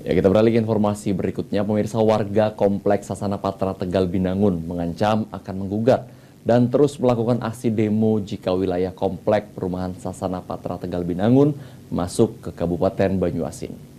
Ya, kita beralih ke informasi berikutnya. Pemirsa, warga Kompleks Sasana Patra Tegal Binangun mengancam akan menggugat dan terus melakukan aksi demo jika wilayah Komplek Perumahan Sasana Patra Tegal Binangun masuk ke Kabupaten Banyuasin.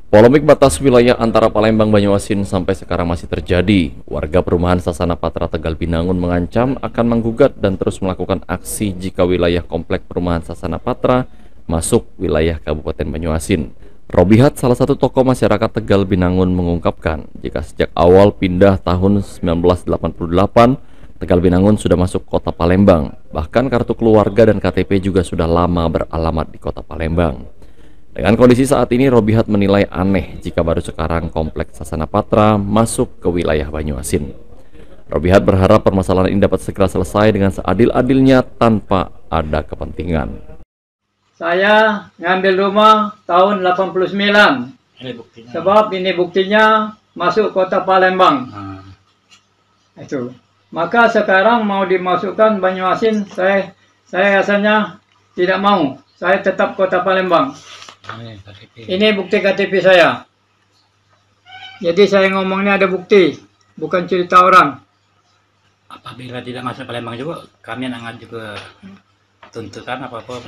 Polemik batas wilayah antara Palembang Banyuasin sampai sekarang masih terjadi. Warga perumahan Sasana Patra Tegal Binangun mengancam akan menggugat dan terus melakukan aksi jika wilayah komplek perumahan Sasana Patra masuk wilayah Kabupaten Banyuasin. Robihat, salah satu tokoh masyarakat Tegal Binangun, mengungkapkan jika sejak awal pindah tahun 1988, Tegal Binangun sudah masuk kota Palembang. Bahkan kartu keluarga dan KTP juga sudah lama beralamat di kota Palembang. Dengan kondisi saat ini, Robihat menilai aneh jika baru sekarang Kompleks Sasana Patra masuk ke wilayah Banyuasin. Robihat berharap permasalahan ini dapat segera selesai dengan seadil-adilnya tanpa ada kepentingan. Saya ngambil rumah tahun 89. Ini buktinya. Sebab ini buktinya masuk kota Palembang. Itu. Maka sekarang mau dimasukkan Banyuasin, saya rasanya tidak mau. Saya tetap kota Palembang. Ini bukti KTP saya. Jadi saya ngomongnya ada bukti, bukan cerita orang. Apabila tidak masuk Palembang juga, kami akan juga tuntutan apa-apa.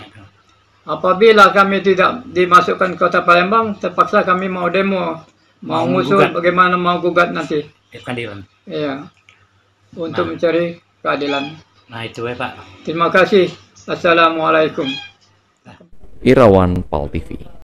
Apabila kami tidak dimasukkan kota Palembang, terpaksa kami mau demo, mau ngusul bagaimana mau gugat nanti. Keadilan. Iya. Untuk mencari keadilan. Nah itu ya Pak. Terima kasih. Assalamualaikum. Irawan, PAL TV.